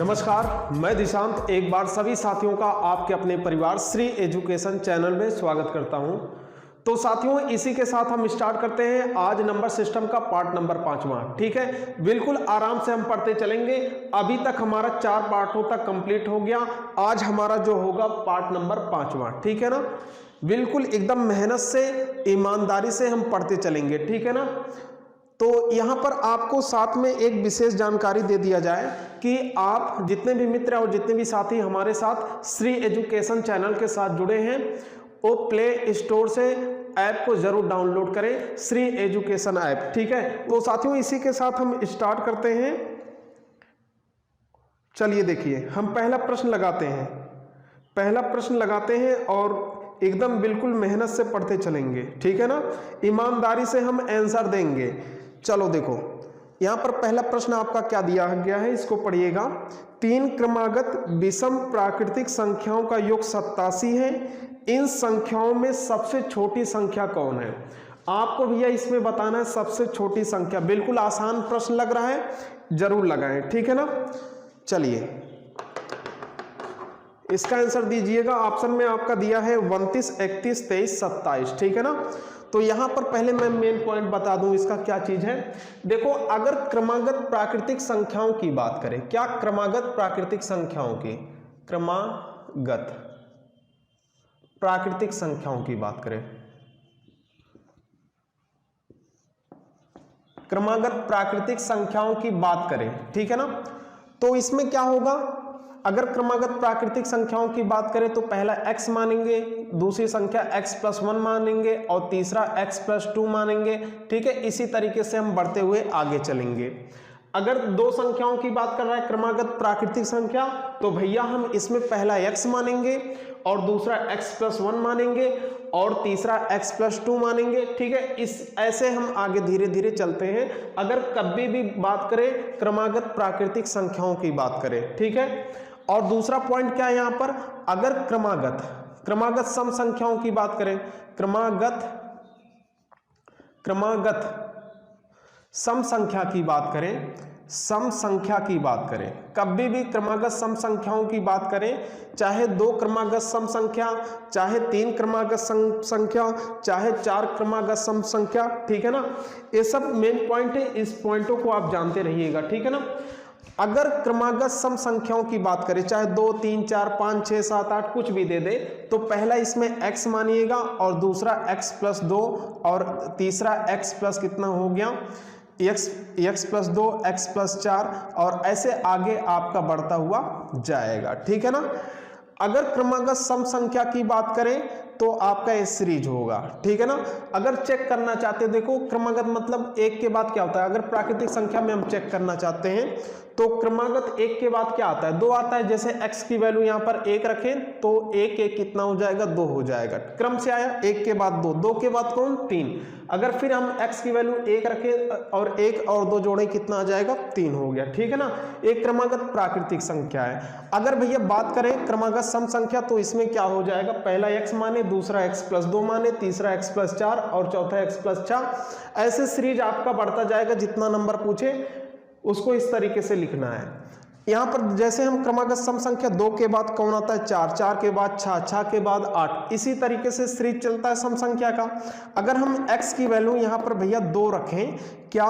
नमस्कार, मैं दिशांत एक बार सभी साथियों का आपके अपने परिवार श्री एजुकेशन चैनल में स्वागत करता हूं। तो साथियों, इसी के साथ हम स्टार्ट करते हैं आज नंबर सिस्टम का पार्ट नंबर 5वां। ठीक है, बिल्कुल आराम से हम पढ़ते चलेंगे। अभी तक हमारा 4 पार्टों तक कंप्लीट हो गया। आज हमारा जो होगा पार्ट नंबर 5वां। ठीक है ना, बिल्कुल एकदम मेहनत से ईमानदारी से हम पढ़ते चलेंगे। ठीक है ना। तो यहां पर आपको साथ में एक विशेष जानकारी दे दिया जाए कि आप जितने भी मित्र और जितने भी साथी हमारे साथ श्री एजुकेशन चैनल के साथ जुड़े हैं, वो प्ले स्टोर से ऐप को जरूर डाउनलोड करें, श्री एजुकेशन ऐप। ठीक है, तो साथियों इसी के साथ हम स्टार्ट करते हैं। चलिए देखिए, हम पहला प्रश्न लगाते हैं और एकदम बिल्कुल मेहनत से पढ़ते चलेंगे। ठीक है ना, ईमानदारी से हम आंसर देंगे। चलो देखो, यहां पर पहला प्रश्न आपका क्या दिया गया है, इसको पढ़िएगा। 3 क्रमागत विषम प्राकृतिक संख्याओं का योग 87 है। इन संख्याओं में सबसे छोटी संख्या कौन है? आपको भैया इसमें बताना है सबसे छोटी संख्या। बिल्कुल आसान प्रश्न लग रहा है, जरूर लगाएं। ठीक है ना। चलिए इसका आंसर दीजिएगा। ऑप्शन में आपका दिया है 29, 31, 23, 27। ठीक है ना। तो यहां पर पहले मैं मेन पॉइंट बता दूं इसका क्या चीज है। देखो, अगर क्रमागत प्राकृतिक संख्याओं की बात करें, क्या क्रमागत प्राकृतिक संख्याओं की, क्रमागत प्राकृतिक संख्याओं की बात करें, क्रमागत प्राकृतिक संख्याओं की बात करें, ठीक है ना, तो इसमें क्या होगा? अगर क्रमागत प्राकृतिक संख्याओं की बात करें तो पहला x मानेंगे, दूसरी संख्या x+1 मानेंगे और तीसरा x+2 मानेंगे। ठीक है, इसी तरीके से हम बढ़ते हुए आगे चलेंगे। अगर 2 संख्याओं की बात कर रहा है क्रमागत प्राकृतिक संख्या, तो भैया हम इसमें पहला x मानेंगे और दूसरा x+1 मानेंगे और तीसरा x+2 मानेंगे। ठीक है, इस ऐसे हम आगे धीरे धीरे चलते हैं। अगर कभी भी बात करें क्रमागत प्राकृतिक संख्याओं की बात करें। ठीक है, और दूसरा पॉइंट क्या है यहां पर, अगर क्रमागत सम संख्याओं की बात करें, क्रमागत सम संख्या की बात करें, सम संख्या की बात करें, कभी भी क्रमागत सम संख्याओं की बात करें, चाहे 2 क्रमागत सम संख्या, चाहे 3 क्रमागत सम संख्या, चाहे 4 क्रमागत सम संख्या। ठीक है ना, ये सब मेन पॉइंट है, इस पॉइंटों को आप जानते रहिएगा। ठीक है ना। अगर क्रमागत सम संख्याओं की बात करें, चाहे 2, 3, 4, 5, 6, 7, 8 कुछ भी दे दे, तो पहला इसमें x मानिएगा और दूसरा x+2 और तीसरा x+ कितना हो गया, x+2, x+4 और ऐसे आगे आपका बढ़ता हुआ जाएगा। ठीक है ना। अगर क्रमागत सम संख्या की बात करें तो आपका ये सीरीज होगा। ठीक है ना। अगर चेक करना चाहते हैं, देखो क्रमागत मतलब 1 के बाद क्या होता है, अगर प्राकृतिक संख्या में हम चेक करना चाहते हैं तो क्रमागत 1 के बाद क्या आता है, 2 आता है। जैसे x की वैल्यू यहां पर 1 रखें तो 1 1 कितना हो जाएगा, 2 हो जाएगा। क्रम से आया 1 के बाद 2, 2 के बाद कौन, 3। अगर फिर हम x की वैल्यू 1 रखें और 1 और 2 जोड़े कितना आ जाएगा, 3 हो गया। ठीक है ना, एक क्रमागत प्राकृतिक संख्या है। अगर भैया बात करें क्रमागत सम संख्या तो इसमें क्या हो जाएगा, पहला x माने, दूसरा x+2 माने, तीसरा x+4 और चौथा x+4। ऐसे सीरीज आपका बढ़ता जाएगा। जितना नंबर पूछे उसको इस तरीके से लिखना है। यहां पर जैसे हम क्रमागत सम संख्या 2 के बाद कौन आता है, 4, 4 के बाद 6, 6 के बाद 8, इसी तरीके से सीरीज चलता है सम संख्या का। अगर हम x की वैल्यू यहां पर भैया 2 रखें, क्या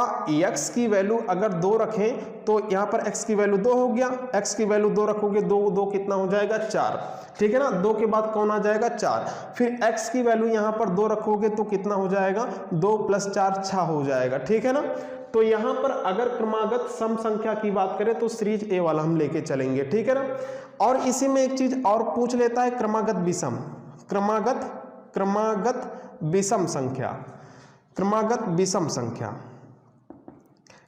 x की वैल्यू अगर 2 रखें तो यहां पर x की वैल्यू 2 हो गया, x की वैल्यू 2 रखोगे, 2 2 कितना हो जाएगा, 4। ठीक है ना, 2 के बाद कौन आ जाएगा, 4। फिर x की वैल्यू यहां पर 2 रखोगे तो कितना हो जाएगा, 2 + 4 6 हो जाएगा। ठीक है ना। तो यहां पर अगर क्रमागत सम संख्या की बात करें तो सीरीज ए वाला हम लेके चलेंगे। ठीक है ना। और इसी में एक चीज और पूछ लेता है, क्रमागत विषम, क्रमागत विषम संख्या, क्रमागत विषम संख्या,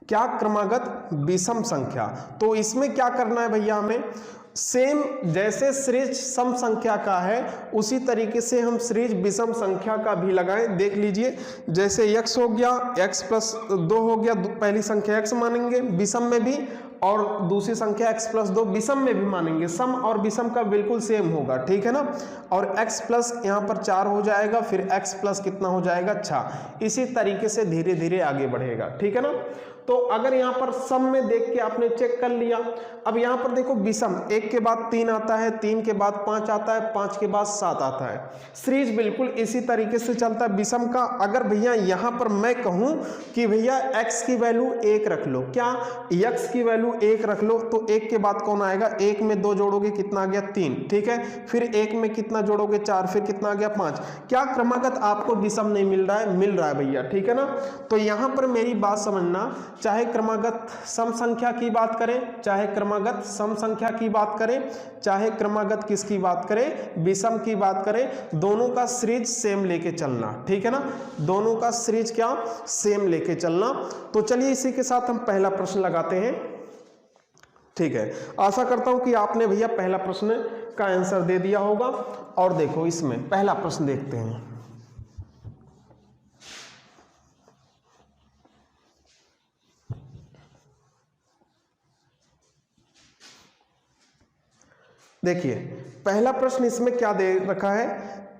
क्या क्रमागत विषम संख्या। तो इसमें क्या करना है भैया, हमें सेम जैसे सीरीज सम संख्या का है उसी तरीके से हम सीरीज विषम संख्या का भी लगाएं। देख लीजिए, जैसे x हो गया, x+2 हो गया, पहली संख्या x मानेंगे विषम में भी, और दूसरी संख्या x+2 विषम में भी मानेंगे। सम और विषम का बिल्कुल सेम होगा। ठीक है ना। और x+ यहाँ पर 4 हो जाएगा, फिर x+ कितना हो जाएगा, 6। इसी तरीके से धीरे धीरे आगे बढ़ेगा। ठीक है ना। तो अगर यहाँ पर सम में देख के आपने चेक कर लिया, अब यहाँ पर देखो विषम, 1 के बाद 3 आता है, 3 के बाद 5 आता है, 5 के बाद 7 आता है। सीरीज बिल्कुल इसी तरीके से चलता है विषम का। अगर भैया यहाँ पर मैं कहूँ कि भैया x की वैल्यू 1 रख लो, क्या x की वैल्यू 1 रख लो, तो 1 के बाद कौन आएगा, 1 में 2 जोड़ोगे कितना आ गया 3, ठीक है, फिर 1 में कितना जोड़ोगे 4, फिर कितना आ गया 5। क्या क्रमागत आपको विषम नहीं मिल रहा है, मिल रहा है भैया, ठीक है ना। तो यहाँ पर मेरी बात समझना, चाहे क्रमागत सम संख्या की बात करें, चाहे क्रमागत सम संख्या की बात करें, चाहे क्रमागत किसकी बात करें, विषम की बात करें, दोनों का सीरीज सेम लेके चलना, ठीक है ना, दोनों का सीरीज क्या सेम लेके चलना। तो चलिए इसी के साथ हम पहला प्रश्न लगाते हैं, ठीक है। आशा करता हूं कि आपने भैया पहला प्रश्न का आंसर दे दिया होगा। और देखो इसमें पहला प्रश्न देखते हैं। देखिए पहला प्रश्न इसमें क्या दे रखा है,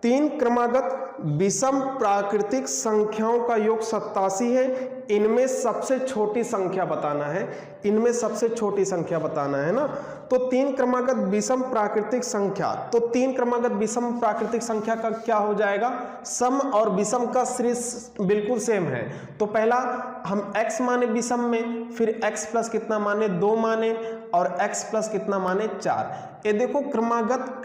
3 क्रमागत विषम प्राकृतिक संख्याओं का योग 87 है, इनमें सबसे छोटी संख्या बताना है, इनमें सबसे छोटी संख्या बताना है ना। तो 3 क्रमागत विषम प्राकृतिक संख्या, तो 3 क्रमागत विषम प्राकृतिक संख्या का क्या हो जाएगा, सम और विषम का सीरीज बिल्कुल सेम है। तो पहला हम x माने विषम में, फिर x प्लस कितना माने 2 माने, और x प्लस कितना माने 4। ये देखो क्रमागत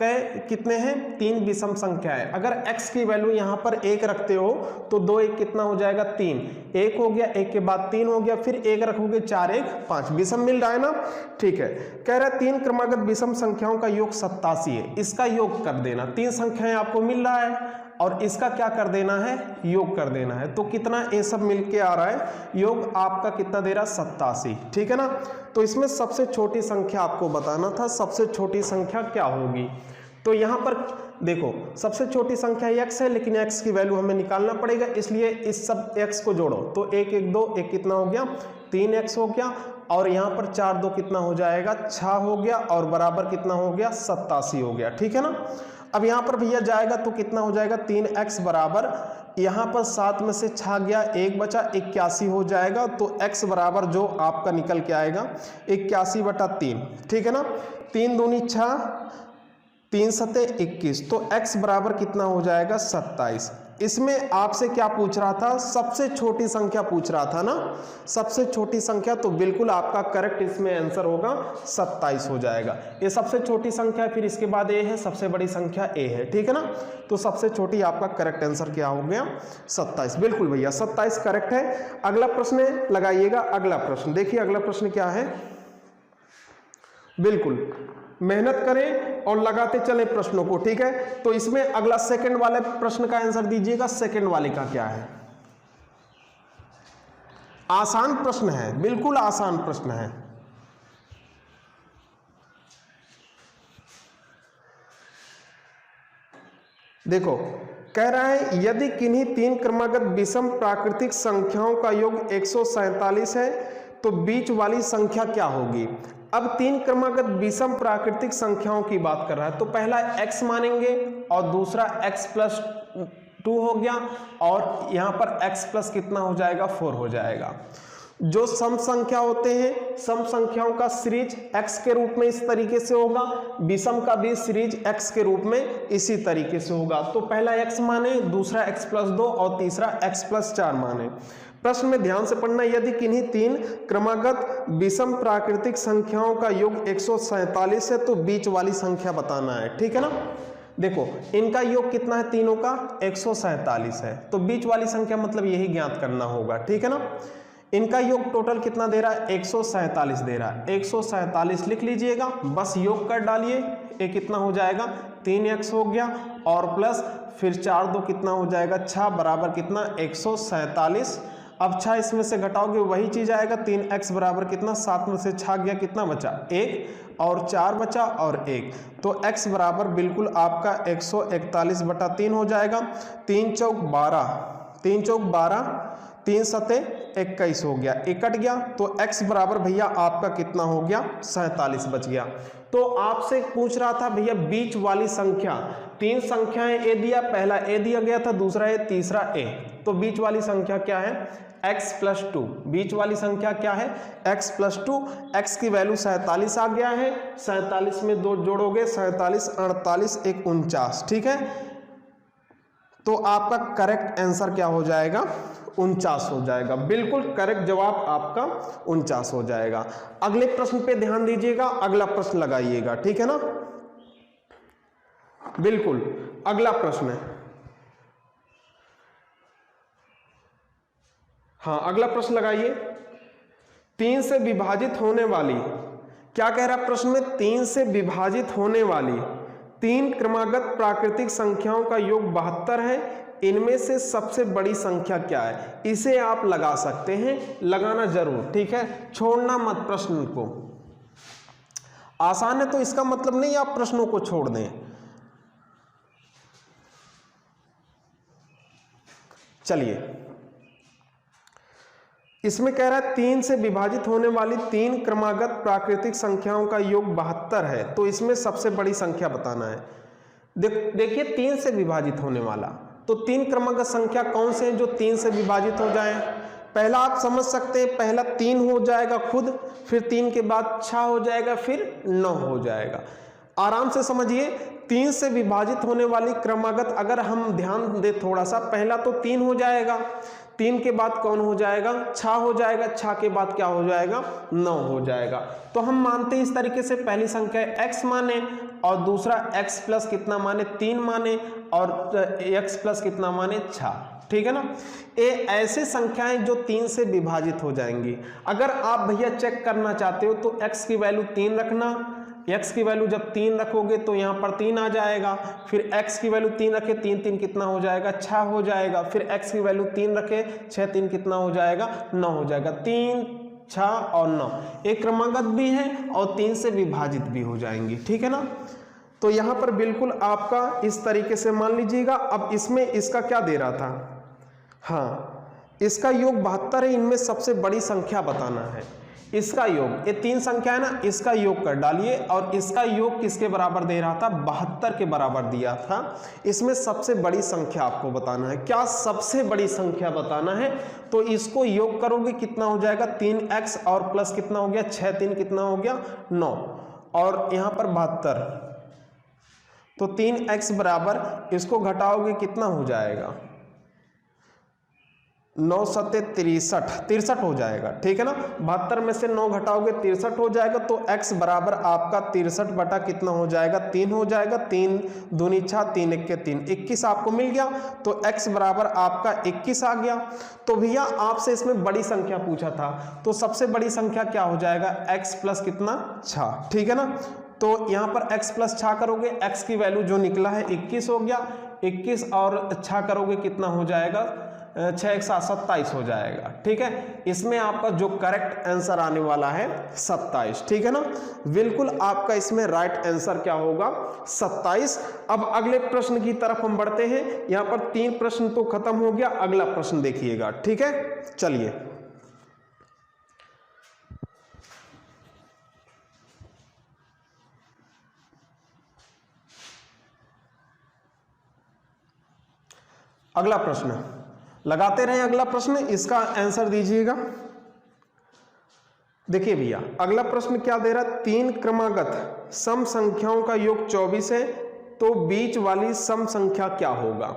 कितने हैं, 3 विषम संख्या है। अगर x की वैल्यू यहाँ पर 1 रखते हो तो 2 1 कितना हो जाएगा 3, 1 हो गया, 1 के बाद 3 हो गया, फिर 1 रखोगे 4 1 5, विषम मिल रहा है ना, ठीक है। कह रहा है 3 क्रमागत विषम संख्याओं का योग 87 है, इसका योग कर देना, 3 संख्याएं आपको मिल रहा है और इसका क्या कर देना है, योग कर देना है। तो कितना ये सब मिलके आ रहा है, योग आपका कितना दे रहा है 87, ठीक है ना। तो इसमें सबसे छोटी संख्या आपको बताना था, सबसे छोटी संख्या क्या होगी। तो यहाँ पर देखो सबसे छोटी संख्या x है, लेकिन x की वैल्यू हमें निकालना पड़ेगा, इसलिए इस सब x को जोड़ो, तो 1 1 2 1 कितना हो गया 3x हो गया, और यहाँ पर 4 2 कितना हो जाएगा 6 हो गया, और बराबर कितना हो गया 87 हो गया, ठीक है ना। अब यहाँ पर भैया जाएगा तो कितना हो जाएगा 3x बराबर, यहाँ पर 7 में से 6 गया, 1 बचा 81 हो जाएगा। तो x बराबर जो आपका निकल के आएगा 81/3, ठीक है ना, 3 दूनी 6, 3 सते 21, तो x बराबर कितना हो जाएगा 27। इसमें आपसे क्या पूछ रहा था, सबसे छोटी संख्या पूछ रहा था ना, सबसे छोटी संख्या, तो बिल्कुल आपका करेक्ट इसमें आंसर होगा 27 हो जाएगा। ये सबसे छोटी संख्या, फिर इसके बाद a है, सबसे बड़ी संख्या a है, ठीक है ना। तो सबसे छोटी आपका करेक्ट आंसर क्या हो गया 27, बिल्कुल भैया 27 करेक्ट है। अगला प्रश्न लगाइएगा, अगला प्रश्न देखिए, अगला प्रश्न क्या है, बिल्कुल मेहनत करें और लगाते चले प्रश्नों को, ठीक है। तो इसमें अगला सेकंड वाले प्रश्न का आंसर दीजिएगा, सेकंड वाले का क्या है, आसान प्रश्न है, बिल्कुल आसान प्रश्न है। देखो कह रहा है यदि किन्हीं 3 क्रमागत विषम प्राकृतिक संख्याओं का योग 147 है तो बीच वाली संख्या क्या होगी। अब 3 क्रमागत विषम प्राकृतिक संख्याओं की बात कर रहा है, तो पहला x मानेंगे और दूसरा x प्लस 2 हो गया, और यहाँ पर x प्लस कितना हो जाएगा 4 हो जाएगा। जो सम संख्या होते हैं, सम संख्याओं का सीरीज x के रूप में इस तरीके से होगा, विषम का भी सीरीज x के रूप में इसी तरीके से होगा। तो पहला x माने, दूसरा x प्लस 2 और तीसरा x प्लस 4 माने। प्रश्न में ध्यान से पढ़ना, यदि किन्हीं 3 क्रमागत विषम प्राकृतिक संख्याओं का योग 147 है तो बीच वाली संख्या बताना है, ठीक है ना। देखो इनका योग कितना है, तीनों का 147 है, तो बीच वाली संख्या मतलब यही ज्ञात करना होगा, ठीक है ना। इनका योग टोटल कितना दे रहा है 147 दे रहा है, 147 लिख लीजिएगा, बस योग कर डालिए, ये कितना हो जाएगा 3x हो गया, और प्लस फिर 4 2 कितना हो जाएगा 6 बराबर कितना 147। अब 6 इसमें से घटाओगे वही चीज आएगा, 3x बराबर कितना, 7 में से 6 गया कितना बचा 1, और 4 बचा और 1, तो x बराबर बिल्कुल आपका 141/3 हो जाएगा। 3 चौक 12, 3 चौक 12, 3 सते 21 हो गया, 1 कट गया तो x बराबर भैया आपका कितना हो गया 47 बच गया। तो आपसे पूछ रहा था भैया बीच वाली संख्या, 3 संख्याएं ए दिया, पहला ए दिया गया था, दूसरा ए, तीसरा ए, तो बीच वाली संख्या क्या है x + 2, बीच वाली संख्या क्या है x + 2, x की वैल्यू 47 आ गया है, 47 में 2 जोड़ोगे 47 48 1 49, ठीक है। तो आपका करेक्ट आंसर क्या हो जाएगा 49 हो जाएगा, बिल्कुल करेक्ट जवाब आपका 49 हो जाएगा। अगले प्रश्न पे ध्यान दीजिएगा, अगला प्रश्न लगाइएगा, ठीक है ना, बिल्कुल अगला प्रश्न है। हाँ अगला प्रश्न लगाइए, 3 से विभाजित होने वाली, क्या कह रहा है प्रश्न में, 3 से विभाजित होने वाली 3 क्रमागत प्राकृतिक संख्याओं का योग 72 है, इनमें से सबसे बड़ी संख्या क्या है। इसे आप लगा सकते हैं, लगाना जरूर, ठीक है, छोड़ना मत प्रश्न को, आसान है तो इसका मतलब नहीं आप प्रश्नों को छोड़ दें। चलिए इसमें कह रहा है 3 से विभाजित होने वाली 3 क्रमागत प्राकृतिक संख्याओं का योग 72 है, तो इसमें सबसे बड़ी संख्या बताना है। देखिए 3 से विभाजित होने वाला, तो 3 क्रमागत संख्या कौन से हैं जो 3 से विभाजित हो जाएं। पहला आप समझ सकते हैं, पहला 3 हो जाएगा खुद, फिर 3 के बाद 6 हो जाएगा, फिर 9 हो जाएगा। आराम से समझिए, 3 से विभाजित होने वाली क्रमागत अगर हम ध्यान दें थोड़ा सा, पहला तो 3 हो जाएगा, 3 के बाद कौन हो जाएगा 6 हो जाएगा, 6 के बाद क्या हो जाएगा 9 हो जाएगा। तो हम मानते हैं इस तरीके से, पहली संख्या x माने और दूसरा x प्लस कितना माने 3 माने और x प्लस कितना माने 6, ठीक है ना। ये ऐसे संख्याएं जो 3 से विभाजित हो जाएंगी। अगर आप भैया चेक करना चाहते हो तो x की वैल्यू 3 रखना, x की वैल्यू जब 3 रखोगे तो यहाँ पर 3 आ जाएगा, फिर x की वैल्यू 3 रखे, 3 3 कितना हो जाएगा 6 हो जाएगा, फिर x की वैल्यू 3 रखे 6 3 कितना हो जाएगा 9 हो जाएगा। 3 6 और 9 एक क्रमागत भी है और 3 से विभाजित भी हो जाएंगी, ठीक है ना। तो यहाँ पर बिल्कुल आपका इस तरीके से मान लीजिएगा। अब इसमें इसका क्या दे रहा था, हाँ इसका योग 72 है, इनमें सबसे बड़ी संख्या बताना है। इसका योग, ये 3 संख्या है ना, इसका योग कर डालिए और इसका योग किसके बराबर दे रहा था 72 के बराबर दिया था। इसमें सबसे बड़ी संख्या आपको बताना है। क्या सबसे बड़ी संख्या बताना है, तो इसको योग करोगे कितना हो जाएगा 3x और प्लस कितना हो गया 6 3 कितना हो गया 9 और यहाँ पर 72, तो 3x बराबर इसको घटाओगे कितना हो जाएगा 9 सत्ते 63 हो जाएगा, ठीक है ना। 72 में से 9 घटाओगे 63 हो जाएगा, तो x बराबर आपका 63 बटा कितना हो जाएगा 3 हो जाएगा। 3 दूनी 6 3 1 के 3 21 आपको मिल गया, तो x बराबर आपका 21 आ गया। तो भैया आपसे इसमें बड़ी संख्या पूछा था, तो सबसे बड़ी संख्या क्या हो जाएगा x प्लस कितना 6, ठीक है ना। तो यहाँ पर x प्लस 6 करोगे, x की वैल्यू जो निकला है 21 हो गया, 21 और 6 करोगे कितना हो जाएगा 6 1 7 27 हो जाएगा, ठीक है। इसमें आपका जो करेक्ट आंसर आने वाला है 27, ठीक है ना। बिल्कुल आपका इसमें राइट आंसर क्या होगा 27। अब अगले प्रश्न की तरफ हम बढ़ते हैं। यहाँ पर 3 प्रश्न तो खत्म हो गया, अगला प्रश्न देखिएगा, ठीक है। चलिए अगला प्रश्न लगाते रहे, अगला प्रश्न इसका आंसर दीजिएगा। देखिए भैया अगला प्रश्न क्या दे रहा है, 3 क्रमागत सम संख्याओं का योग 24 है, तो बीच वाली सम संख्या क्या होगा।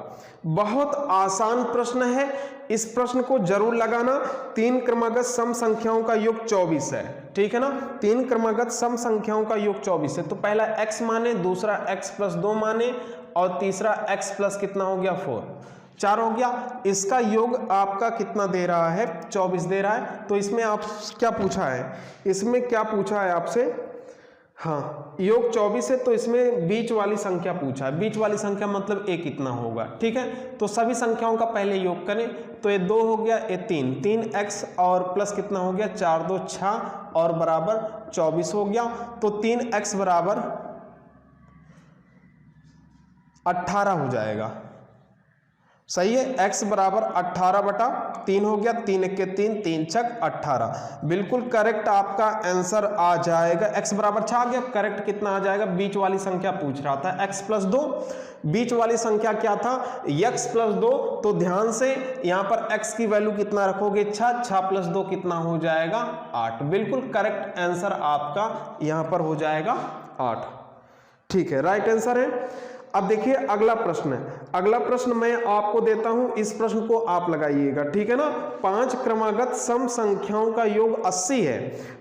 बहुत आसान प्रश्न है, इस प्रश्न को जरूर लगाना। 3 क्रमागत सम संख्याओं का योग 24 है, ठीक है ना। 3 क्रमागत सम संख्याओं का योग 24 है, तो पहला x माने, दूसरा x प्लस 2 माने और तीसरा x प्लस कितना हो गया 4 हो गया। इसका योग आपका कितना दे रहा है 24 दे रहा है। तो इसमें आप क्या पूछा है, इसमें क्या पूछा है आपसे, हाँ योग 24 है, तो इसमें बीच वाली संख्या पूछा है। बीच वाली संख्या मतलब a कितना होगा, ठीक है। तो सभी संख्याओं का पहले योग करें, तो ये 2 हो गया, ये 3x और प्लस कितना हो गया 4 2 6 और बराबर 24 हो गया। तो 3x बराबर 18 हो जाएगा, सही है। x बराबर 18/3 हो गया, 3 1 के 3, 3 छक 18, बिल्कुल करेक्ट आपका आंसर आ जाएगा। x बराबर छा गया, करेक्ट कितना आ जाएगा, बीच वाली संख्या पूछ रहा था x + 2, बीच वाली संख्या क्या था x + 2, तो ध्यान से यहां पर x की वैल्यू कितना रखोगे 6, 6 + 2 कितना हो जाएगा 8, बिल्कुल करेक्ट आंसर आपका यहां पर हो जाएगा 8। ठीक है, राइट आंसर है। अब देखिए अगला प्रश्न है, अगला प्रश्न मैं आपको देता हूं, इस प्रश्न को आप लगाइएगा, ठीक है ना। 5 क्रमागत सम संख्याओं का योग 80 है,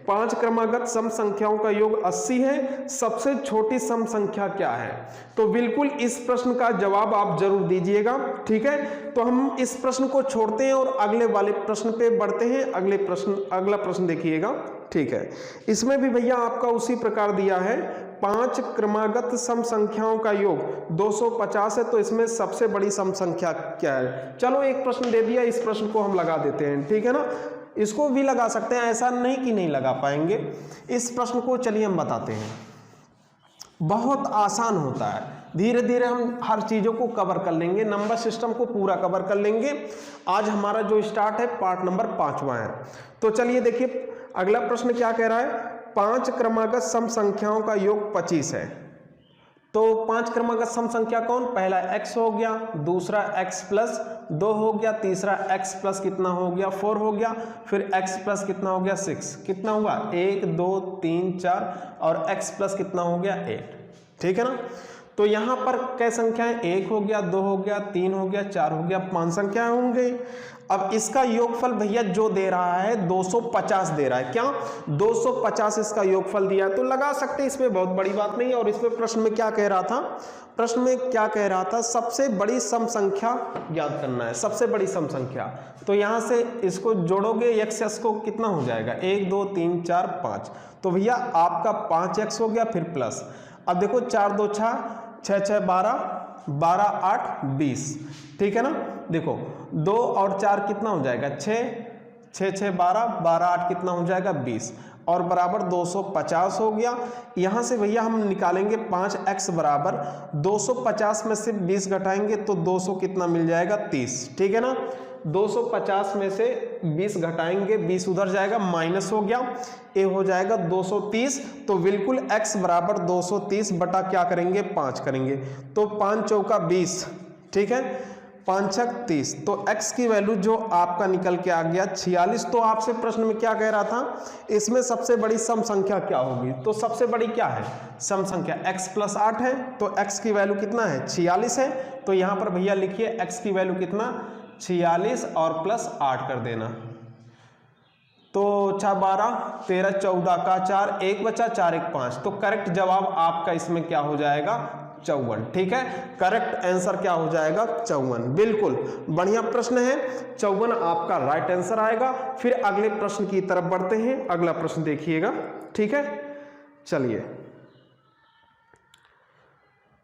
5 क्रमागत सम संख्याओं का योग 80 है, सबसे छोटी सम संख्या क्या है। तो बिल्कुल इस प्रश्न का जवाब आप जरूर दीजिएगा, ठीक है। तो हम इस प्रश्न को छोड़ते हैं और अगले वाले प्रश्न पे बढ़ते हैं। अगला प्रश्न देखिएगा, ठीक है। इसमें भी भैया आपका उसी प्रकार दिया है, 5 क्रमागत सम संख्याओं का योग 250 है, तो इसमें सबसे बड़ी सम संख्या क्या है। चलो एक प्रश्न दे दिया, इस प्रश्न को हम लगा देते हैं, ठीक है ना। इसको भी लगा सकते हैं, ऐसा नहीं कि नहीं लगा पाएंगे। इस प्रश्न को चलिए हम बताते हैं, बहुत आसान होता है, धीरे धीरे हम हर चीजों को कवर कर लेंगे, नंबर सिस्टम को पूरा कवर कर लेंगे। आज हमारा जो स्टार्ट है पार्ट नंबर 5वां है। तो चलिए देखिए अगला प्रश्न क्या कह रहा है, 5 क्रमागत सम संख्याओं का योग 25 है। तो 5 क्रमागत सम संख्या कौन, पहला x हो गया, दूसरा x + 2 हो गया, तीसरा x + कितना हो गया 4 हो गया, फिर x + कितना हो गया 6, कितना हुआ 1 2 3 4, और x + कितना हो गया 8, ठीक है ना। तो यहां पर क्या संख्याएं, 1 हो गया, 2 हो गया, 3 हो गया, 4 हो गया, 5 संख्याएं होंगे। अब इसका योगफल भैया जो दे रहा है 250 दे रहा है, क्या 250 इसका योगफल दिया, तो लगा सकते हैं, इसमें बहुत बड़ी बात नहीं है। और इसमें प्रश्न में क्या कह रहा था, प्रश्न में क्या कह रहा था, सबसे बड़ी सम संख्या ज्ञात करना है, सबसे बड़ी सम संख्या। तो यहां से इसको जोड़ोगे x को कितना हो जाएगा 1 2 3 4 5, तो भैया आपका 5x हो गया, फिर प्लस, अब देखो 4 2 6 6 6 12 12 8 20, ठीक है ना। देखो 2 और 4 कितना हो जाएगा 6 6 6 12 12 8 कितना हो जाएगा 20, और बराबर 250 हो गया। यहां से भैया हम निकालेंगे 5x बराबर 250 में से 20 घटाएंगे तो 200 कितना मिल जाएगा 30, ठीक है ना। 250 में से 20 घटाएंगे, 20 उधर जाएगा, माइनस हो गया, ए हो जाएगा 230। तो बिल्कुल x बराबर 230 बटा क्या करेंगे 5 करेंगे, तो 5 चौका 20, ठीक है, 5 छक 30, तो x की वैल्यू जो आपका निकल के आ गया 46। तो आपसे प्रश्न में क्या कह रहा था, इसमें सबसे बड़ी सम संख्या क्या होगी, तो सबसे बड़ी क्या है सम संख्या x + 8 है, तो x की वैल्यू कितना है 46 है। तो यहां पर भैया लिखिए x की वैल्यू कितना 46 और प्लस 8 कर देना, तो 6 12 13 14 का 4 1 बचा, 4 1 5, तो करेक्ट जवाब आपका इसमें क्या हो जाएगा 54, ठीक है। करेक्ट आंसर क्या हो जाएगा 54, बिल्कुल बढ़िया प्रश्न है, 54 आपका राइट आंसर आएगा। फिर अगले प्रश्न की तरफ बढ़ते हैं, अगला प्रश्न देखिएगा, ठीक है। चलिए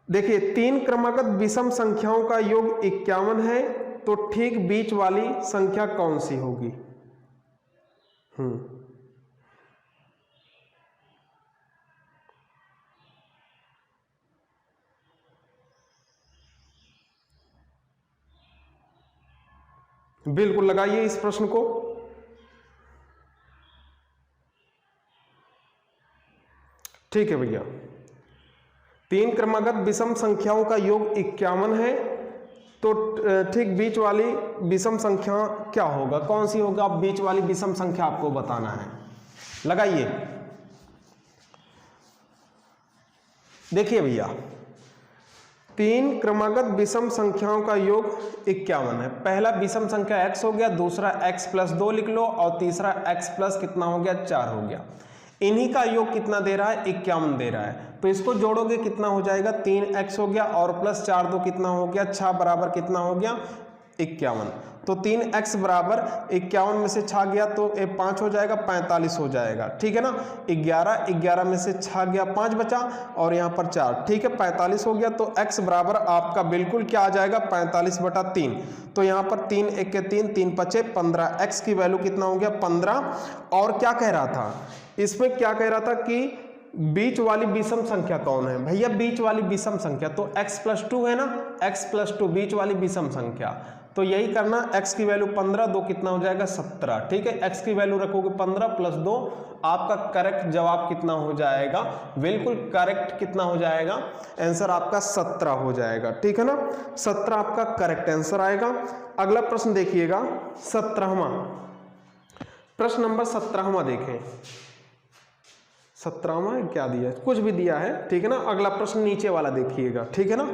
देखिए 3 क्रमागत विषम संख्याओं का योग 51 है, तो ठीक बीच वाली संख्या कौन सी होगी। बिल्कुल लगाइए इस प्रश्न को, ठीक है भैया। 3 क्रमागत विषम संख्याओं का योग 51 है, तो ठीक बीच वाली विषम संख्या क्या होगा, कौन सी होगा, बीच वाली विषम संख्या आपको बताना है। लगाइए, देखिए भैया 3 क्रमागत विषम संख्याओं का योग 51 है। पहला विषम संख्या x हो गया, दूसरा x + 2 लिख लो, और तीसरा x + कितना हो गया 4 हो गया। इन्हीं का योग कितना दे रहा है 51 दे रहा है, तो इसको जोड़ोगे कितना हो जाएगा 3x हो गया, और प्लस 4 2 कितना हो गया 6 बराबर कितना हो गया 51। तो 3x बराबर 51 में से 6 गया तो 5 हो जाएगा, 45 हो जाएगा, ठीक है ना। 11 में से 6 गया 5 बचा, और यहाँ पर 4, ठीक है 45 हो गया। तो x बराबर आपका बिल्कुल क्या आ जाएगा 45/3। तो यहाँ पर 3 1 के 3 3 5 15, x की वैल्यू कितना हो गया 15। और क्या कह रहा था इसमें, क्या कह रहा था कि बीच वाली विषम संख्या कौन है भैया? बीच वाली विषम संख्या तो x+2 है ना, x+2 बीच वाली विषम संख्या। तो यही करना, x की वैल्यू 15, 2 कितना हो जाएगा 17, ठीक है। x की वैल्यू रखोगे 15 + 2, आपका करेक्ट जवाब कितना हो जाएगा? बिल्कुल करेक्ट कितना हो जाएगा? आंसर आपका 17 हो जाएगा, ठीक है ना। 17 आपका करेक्ट आंसर आएगा। अगला प्रश्न देखिएगा 17वां, प्रश्न नंबर 17वां देखें। 17वां क्या दिया है? कुछ भी दिया है, ठीक है ना। अगला प्रश्न नीचे वाला देखिएगा, ठीक है ना।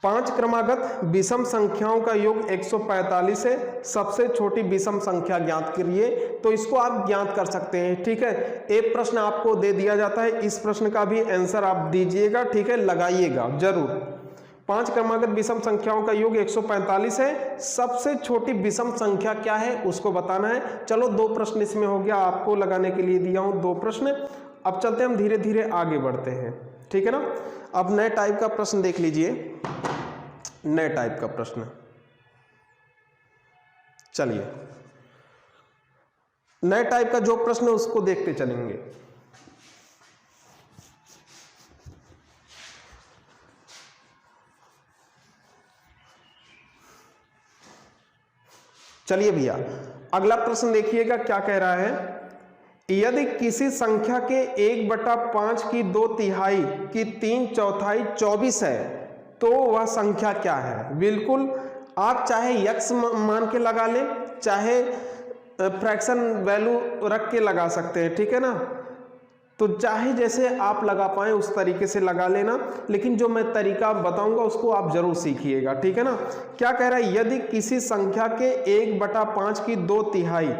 5 क्रमागत विषम संख्याओं का योग 145 है, सबसे छोटी विषम संख्या ज्ञात करिए। तो इसको आप ज्ञात कर सकते हैं, ठीक है। एक प्रश्न आपको दे दिया जाता है, इस प्रश्न का भी आंसर आप दीजिएगा, ठीक है, लगाइएगा जरूर। 5 क्रमागत विषम संख्याओं का योग 145 है, सबसे छोटी विषम संख्या क्या है उसको बताना है। चलो 2 प्रश्न इसमें हो गया, आपको लगाने के लिए दिया हूं 2 प्रश्न। अब चलते हम धीरे धीरे आगे बढ़ते हैं, ठीक है ना। अब नए टाइप का प्रश्न देख लीजिए, नए टाइप का प्रश्न। चलिए नए टाइप का जो प्रश्न है उसको देखते चलेंगे। चलिए भैया अगला प्रश्न देखिएगा क्या कह रहा है। यदि किसी संख्या के 1/5 की 2/3 की 3/4 24 है तो वह संख्या क्या है? बिल्कुल आप चाहे x मान के लगा लें, चाहे फ्रैक्शन वैल्यू रख के लगा सकते हैं, ठीक है ना। तो चाहे जैसे आप लगा पाए उस तरीके से लगा लेना, लेकिन जो मैं तरीका बताऊंगा उसको आप जरूर सीखिएगा, ठीक है ना। क्या कह रहा है? यदि किसी संख्या के 1/5 की 2/3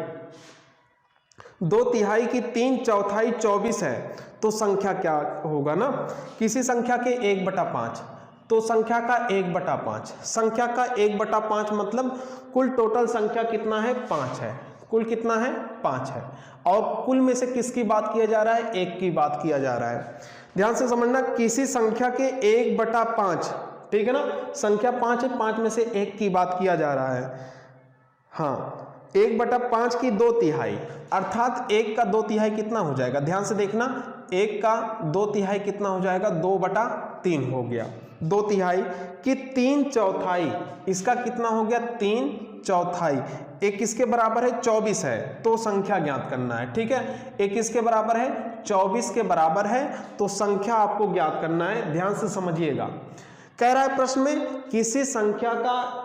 की 3/4 24 है तो संख्या क्या होगा ना। किसी संख्या के 1/5 तो संख्या का 1/5, संख्या का 1/5 मतलब कुल टोटल संख्या कितना है? 5 है। कुल कितना है? 5 है। और कुल में से किसकी बात किया जा रहा है? 1 की बात किया जा रहा है। ध्यान से समझना, किसी संख्या के 1/5, ठीक है ना, संख्या 5 है, 5 में से 1 की बात किया जा रहा है। हाँ, 1/5 की 2/3 अर्थात 1 का 2/3 कितना हो जाएगा? ध्यान से देखना, 1 का 2/3 कितना हो जाएगा? 2/3 हो गया। 2/3 की 3/4 इसका कितना हो गया? 3/4। एक किसके बराबर है? 24 है, तो संख्या ज्ञात करना है, ठीक है। एक किसके बराबर है? 24 के बराबर है, तो संख्या आपको ज्ञात करना है। ध्यान से समझिएगा, कह रहा है प्रश्न में किसी संख्या का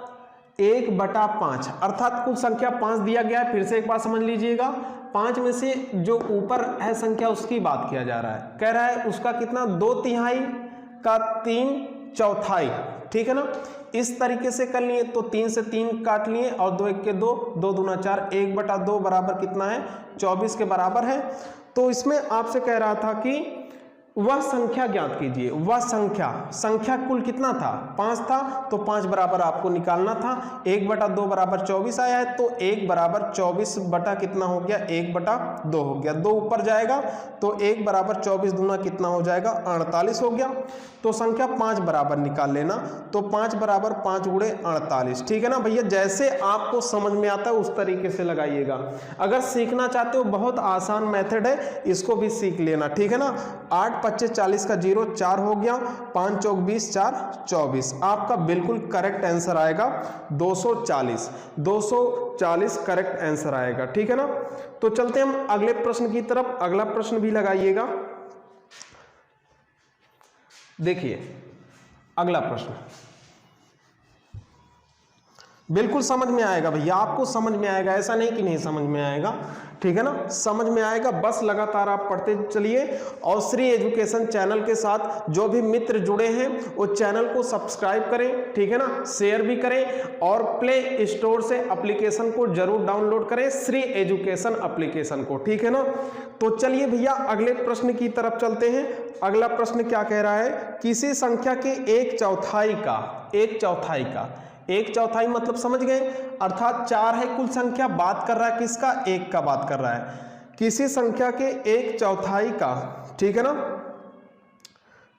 1/5 अर्थात कुल संख्या 5 दिया गया है। फिर से एक बार समझ लीजिएगा, 5 में से जो ऊपर है संख्या उसकी बात किया जा रहा है। कह रहा है उसका कितना? 2/3 का 3/4, ठीक है ना। इस तरीके से कर लिए तो 3 से 3 काट लिए और 2 1 के 2, 2 दूना 4, 1/2 बराबर कितना है? 24 के बराबर है। तो इसमें आपसे कह रहा था कि वह संख्या ज्ञात कीजिए। वह संख्या कुल कितना था? 5 था, तो 5 बराबर आपको निकालना था। 1/2 बराबर 24 आया है, तो 1 बराबर 24 बटा कितना हो गया? 1/2 हो गया। 2 ऊपर जाएगा तो 1 बराबर 24 दूना कितना हो जाएगा? 48 हो गया। तो संख्या 5 बराबर निकाल लेना, तो 5 बराबर 5 गुणे 48, ठीक है ना भैया। जैसे आपको समझ में आता है उस तरीके से लगाइएगा। अगर सीखना चाहते हो बहुत आसान मेथड है, इसको भी सीख लेना, ठीक है ना। 8 25 40 का 0 4 हो गया, 5 चौक 20 4 24, आपका बिल्कुल करेक्ट आंसर आएगा 240। 240 करेक्ट आंसर आएगा, ठीक है ना। तो चलते हम अगले प्रश्न की तरफ। अगला प्रश्न भी लगाइएगा। देखिए अगला प्रश्न बिल्कुल समझ में आएगा भैया, आपको समझ में आएगा, ऐसा नहीं कि नहीं समझ में आएगा, ठीक है ना। समझ में आएगा, बस लगातार आप पढ़ते चलिए। और श्री एजुकेशन चैनल के साथ जो भी मित्र जुड़े हैं वो चैनल को सब्सक्राइब करें, ठीक है ना, शेयर भी करें और प्ले स्टोर से एप्लीकेशन को जरूर डाउनलोड करें, श्री एजुकेशन एप्लीकेशन को, ठीक है ना। तो चलिए भैया अगले प्रश्न की तरफ चलते हैं। अगला प्रश्न क्या कह रहा है? किसी संख्या के 1/4 का 1/4 मतलब समझ गए, अर्थात 4 है कुल संख्या, बात कर रहा है किसका? 1 का बात कर रहा है। किसी संख्या के 1/4 का, ठीक है ना,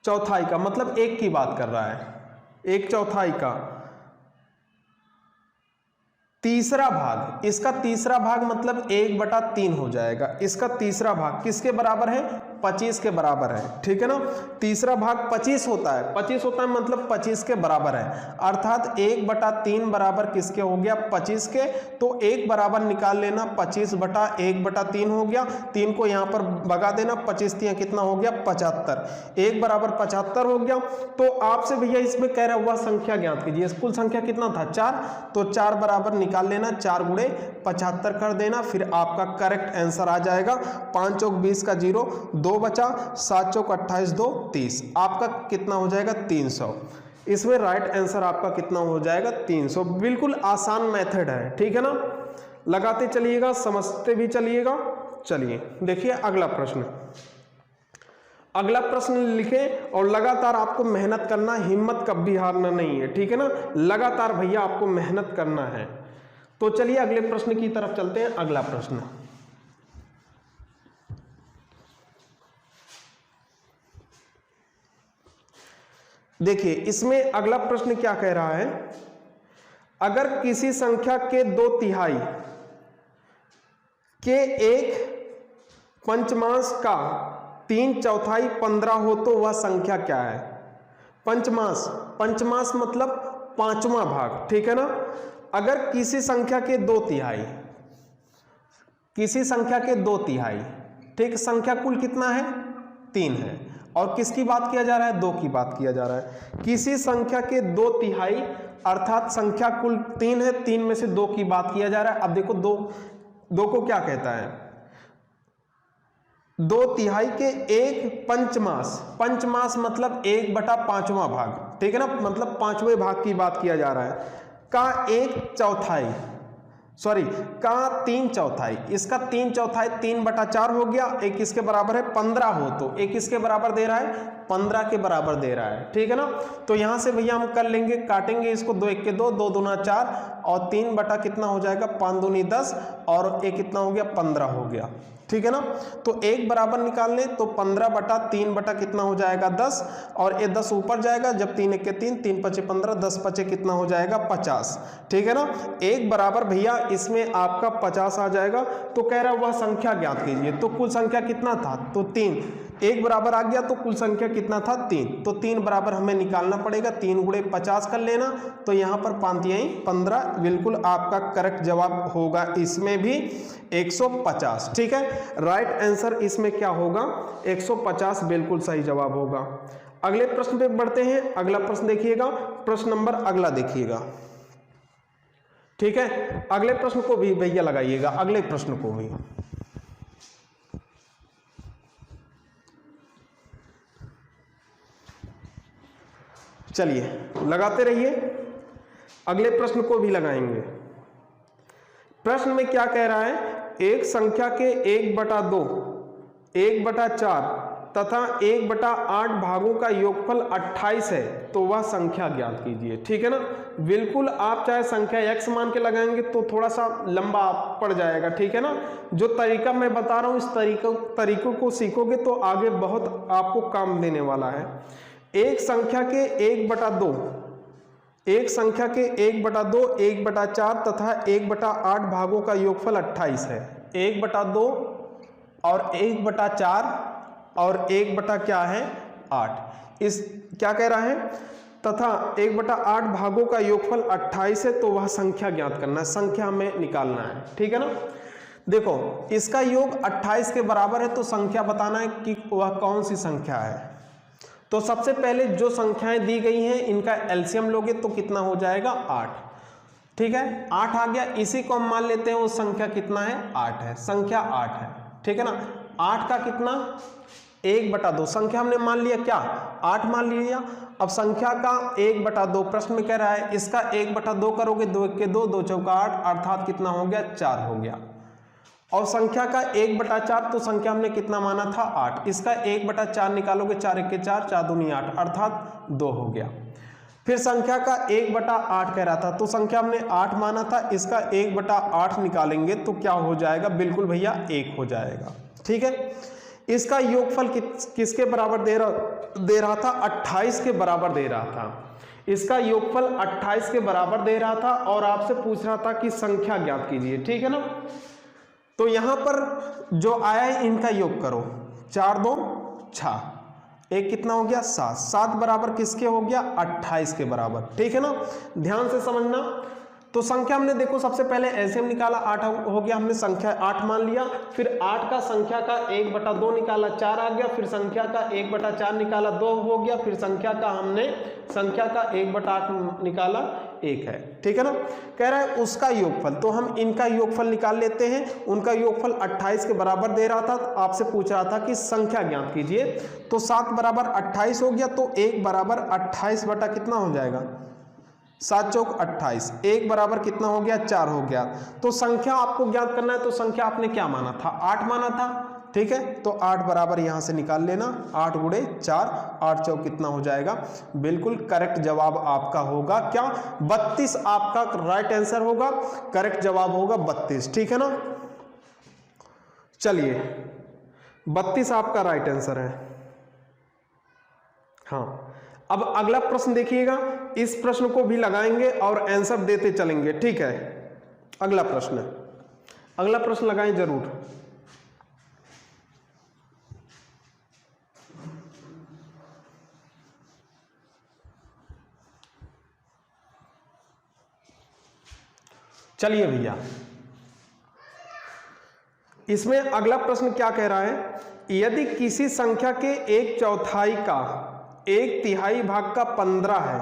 चौथाई का मतलब 1 की बात कर रहा है। 1/4 का तीसरा भाग, इसका तीसरा भाग मतलब 1/3 हो जाएगा। इसका तीसरा भाग किसके बराबर है? 25 के बराबर है, ठीक है ना। तीसरा भाग 25 होता है, 25 होता है मतलब 25 के बराबर है, अर्थात 1/3 बराबर किसके हो गया? 25 के। तो 1 बराबर निकाल लेना, 25/1/3 हो गया, 3 को यहाँ पर भगा देना, 25 3 कितना हो गया? 75। 1 बराबर 75 हो गया। तो आपसे भैया इसमें कह रहा हुआ संख्या ज्ञात कीजिए, कुल संख्या कितना था? 4, तो 4 बराबर निकाल लेना, 4 गुणे 75 कर देना, फिर आपका करेक्ट आंसर आ जाएगा। 5 चौक 20 का 0, 2 बचा, 7 चौक 28, 2 30, आपका कितना हो जाएगा? 300। इसमें राइट आंसर आपका कितना हो जाएगा? 300। बिल्कुल आसान मेथड है, ठीक है ना। लगाते चलिएगा, समझते भी चलिएगा। चलिए देखिए अगला प्रश्न। अगला प्रश्न लिखें और लगातार आपको मेहनत करना, हिम्मत कभी हारना नहीं है, ठीक है ना। लगातार भैया आपको मेहनत करना है। तो चलिए अगले प्रश्न की तरफ चलते हैं। अगला प्रश्न देखिए, इसमें अगला प्रश्न क्या कह रहा है? अगर किसी संख्या के 2/3 के 1/5 का 3/4 15 हो तो वह संख्या क्या है? पंचमांश, पंचमांश मतलब 5वां भाग, ठीक है ना। अगर किसी संख्या के 2/3, किसी संख्या के 2/3, ठीक, संख्या कुल कितना है? 3 है, और किसकी बात किया जा रहा है? 2 की बात किया जा रहा है। किसी संख्या के 2/3 अर्थात संख्या कुल 3 है, 3 में से 2 की बात किया जा रहा है। अब देखो 2 को क्या कहता है? 2/3 के 1/5, पंचमांश मतलब 1/5वां भाग, ठीक है ना, मतलब 5वें भाग की बात किया जा रहा है। का 1/4, सॉरी का 3/4, इसका 3/4 3/4 हो गया। एक किसके बराबर है? 15 हो तो एक किसके बराबर दे रहा है? 15 के बराबर दे रहा है, ठीक है ना। तो यहां से भैया हम कर लेंगे, काटेंगे इसको, 2 1 के 2, 2 दूना 4, और 3 बटा कितना हो जाएगा? 5 दूनी 10, और एक कितना हो गया? 15 हो गया, ठीक है ना। तो 1 बराबर निकाल लें तो 15 बटा 3 बटा कितना हो जाएगा? 10, और ये 10 ऊपर जाएगा, जब 3 1 के 3, 3 5 15, 10 5 कितना हो जाएगा? 50, ठीक है ना। 1 बराबर भैया इसमें आपका 50 आ जाएगा। तो कह रहा है वह संख्या ज्ञात कीजिए। तो कुल संख्या कितना था? तो 3, 1 बराबर आ गया, तो कुल संख्या कितना था? 3। तो 3 बराबर हमें निकालना पड़ेगा, 3 गुणे 50 कर लेना, तो यहाँ पर 5 15, बिल्कुल आपका करेक्ट जवाब होगा इसमें भी 150, ठीक है। राइट आंसर इसमें क्या होगा? 150 बिल्कुल सही जवाब होगा। अगले प्रश्न पे बढ़ते हैं। अगला प्रश्न देखिएगा, प्रश्न नंबर अगला देखिएगा, ठीक है। अगले प्रश्न को भी भैया लगाइएगा, अगले प्रश्न को भी। चलिए लगाते रहिए, अगले प्रश्न को भी लगाएंगे। प्रश्न में क्या कह रहा है? एक संख्या के 1/2, 1/4 तथा 1/8 भागों का योगफल 28 है, तो वह संख्या ज्ञात कीजिए, ठीक है ना। बिल्कुल आप चाहे संख्या x मान के लगाएंगे तो थोड़ा सा लंबा पड़ जाएगा, ठीक है ना। जो तरीका मैं बता रहा हूं, इस तरीकों को सीखोगे तो आगे बहुत आपको काम देने वाला है। एक संख्या के 1/2, एक संख्या के 1/2, 1/4 तथा 1/8 भागों का योगफल 28 है। 1/2 और 1/4 और 1 क्या है? 8। इस क्या कह रहा है? तथा 1/8 भागों का योगफल 28 है, तो वह संख्या ज्ञात करना है, संख्या में निकालना है, ठीक है ना। देखो इसका योग 28 के बराबर है, तो संख्या बताना है कि वह कौन सी संख्या है। तो सबसे पहले जो संख्याएं दी गई हैं इनका एलसीएम लोगे तो कितना हो जाएगा? 8, ठीक है। 8 आ गया, इसी को हम मान लेते हैं वो संख्या कितना है? 8 है, संख्या 8 है, ठीक है ना। 8 का कितना? 1/2, संख्या हमने मान लिया क्या? 8 मान लिया। अब संख्या का 1/2 प्रश्न में कह रहा है, इसका 1/2 करोगे, 2 1 के 2, 2 चौका 8, अर्थात कितना हो गया? 4 हो गया। और संख्या का 1/4, तो संख्या हमने कितना माना था? 8, इसका 1/4 निकालोगे, 4 1 के 4, 4 दूनी 8, अर्थात 2 हो गया। फिर संख्या का 1/8 कह रहा था, तो संख्या हमने 8 माना था, इसका 1/8 निकालेंगे तो क्या हो जाएगा? बिल्कुल भैया 1 हो जाएगा, ठीक है। इसका योगफल किसके बराबर दे रहा था? 28 के बराबर दे रहा था। इसका योगफल 28 के बराबर दे रहा था और आपसे पूछ रहा था कि संख्या ज्ञात कीजिए, ठीक है ना। तो यहां पर जो आया है इनका योग करो, 4 2 6, एक कितना हो गया 7, 7 बराबर किसके हो गया 28 के बराबर, ठीक है ना। ध्यान से समझना। तो संख्या हमने देखो सबसे पहले ऐसे हम निकाला 8 हो गया, हमने संख्या 8 मान लिया, फिर 8 का संख्या का 1/2 निकाला 4 आ गया, फिर संख्या का 1/4 निकाला 2 हो गया, फिर संख्या का हमने संख्या का 1/8 निकाला 1 है, ठीक है ना। कह रहा है उसका योगफल, तो हम इनका योगफल निकाल लेते हैं। उनका योगफल 28 के बराबर दे रहा था, आपसे पूछ रहा था कि संख्या ज्ञात कीजिए। तो 7 बराबर 28 हो गया, तो 1 बराबर 28 बटा कितना हो जाएगा 7 चौक 28, 1 बराबर कितना हो गया 4 हो गया। तो संख्या आपको ज्ञात करना है, तो संख्या आपने क्या माना था 8 माना था, ठीक है। तो 8 बराबर यहां से निकाल लेना, 8 गुणे 4, 8 चौक कितना हो जाएगा, बिल्कुल करेक्ट जवाब आपका होगा क्या 32, आपका राइट आंसर होगा, करेक्ट जवाब होगा 32, ठीक है ना। चलिए 32 आपका राइट आंसर है। हाँ, अब अगला प्रश्न देखिएगा, इस प्रश्न को भी लगाएंगे और आंसर देते चलेंगे, ठीक है। अगला प्रश्न लगाएं जरूर। चलिए भैया, इसमें अगला प्रश्न क्या कह रहा है, यदि किसी संख्या के 1/4 का 1/3 भाग का 15 है,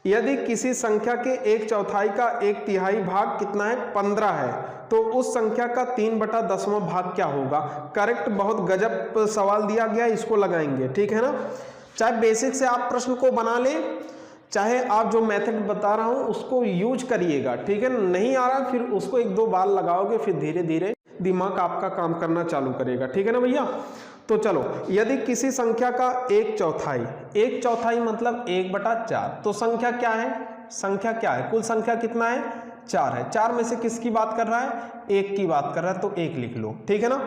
यदि किसी संख्या के 1/4 का 1/3 भाग कितना है 15 है, तो उस संख्या का 3/10वां भाग क्या होगा। करेक्ट, बहुत गजब सवाल दिया गया, इसको लगाएंगे, ठीक है ना। चाहे बेसिक से आप प्रश्न को बना लें, चाहे आप जो मेथड बता रहा हूं उसको यूज करिएगा, ठीक है। नहीं आ रहा फिर उसको 1-2 बार लगाओगे, फिर धीरे धीरे दिमाग आपका काम करना चालू करेगा, ठीक है ना भैया। तो चलो, यदि किसी संख्या का 1/4 मतलब 1/4, तो संख्या क्या है, कुल संख्या कितना है 4 है। 4 में से किसकी बात कर रहा है 1 की बात कर रहा है, तो 1 लिख लो, ठीक है ना।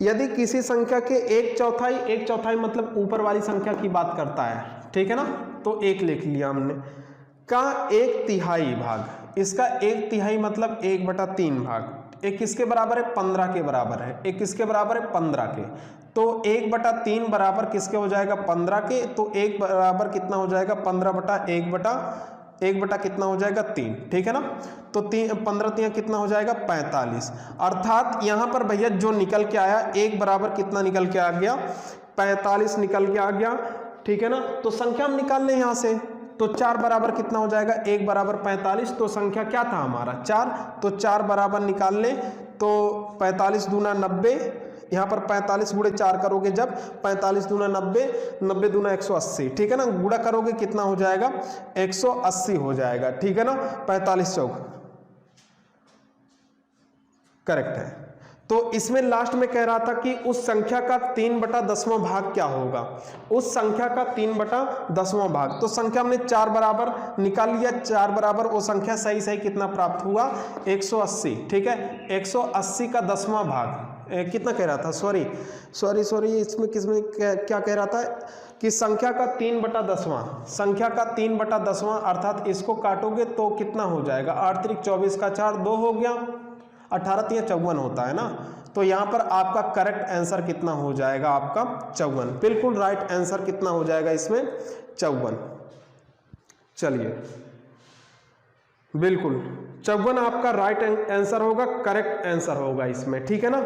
यदि किसी संख्या के 1/4 मतलब ऊपर वाली संख्या की बात करता है, ठीक है ना, तो 1 लिख लिया हमने। का 1/3 भाग, इसका 1/3 मतलब 1/3 भाग, एक किसके बराबर है 15 के बराबर है, एक किसके बराबर है 15 के, तो 1/3 बराबर किसके हो जाएगा 15 के, तो 1 बराबर कितना हो जाएगा 15/1 बटा कितना हो जाएगा 3, ठीक है ना। तो 15 कितना हो जाएगा 45, अर्थात यहां पर भैया जो निकल के आया 1 बराबर कितना निकल के आ गया 45 निकल के आ गया, ठीक है ना। तो संख्या हम निकाल लें यहां से, तो 4 बराबर कितना हो जाएगा 1 बराबर 45, तो संख्या क्या था हमारा 4, तो 4 बराबर निकाल लें, तो 45 दूना 90, यहाँ पर 45 गुणे 4 करोगे जब 45 दूना 90, 90 दूना 180, ठीक है ना। गुणा करोगे कितना हो जाएगा 180 हो जाएगा, ठीक है ना। 45 चौक करेक्ट है। तो इसमें लास्ट में कह रहा था कि उस संख्या का 3/10वां भाग क्या होगा, उस संख्या का 3/10वां भाग। तो संख्या हमने 4 बराबर निकाल लिया, 4 बराबर वो संख्या सही कितना प्राप्त हुआ 180, ठीक है। 180 का 10वां भाग कितना कह रहा था, सॉरी इसमें किसमें क्या कह रहा था कि संख्या का 3/10वां, संख्या का 3/10वां, अर्थात इसको काटोगे तो कितना हो जाएगा 8 त्रिक 24 का 4 2 हो गया, 18 तिया 54 होता है ना। तो यहां पर आपका करेक्ट आंसर कितना हो जाएगा आपका 54, बिल्कुल राइट आंसर कितना हो जाएगा इसमें 54। चलिए बिल्कुल 54 आपका राइट आंसर होगा, करेक्ट आंसर होगा इसमें, ठीक है ना।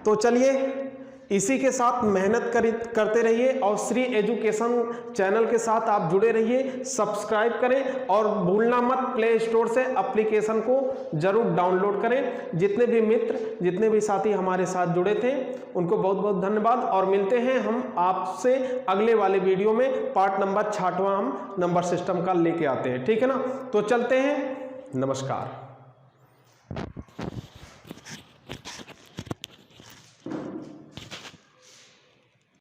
तो चलिए इसी के साथ मेहनत करते रहिए और श्री एजुकेशन चैनल के साथ आप जुड़े रहिए, सब्सक्राइब करें और भूलना मत प्ले स्टोर से एप्लीकेशन को जरूर डाउनलोड करें। जितने भी मित्र, जितने भी साथी हमारे साथ जुड़े थे उनको बहुत बहुत धन्यवाद, और मिलते हैं हम आपसे अगले वाले वीडियो में। पार्ट नंबर 6वां हम नंबर सिस्टम का लेके आते हैं, ठीक है ना। तो चलते हैं, नमस्कार।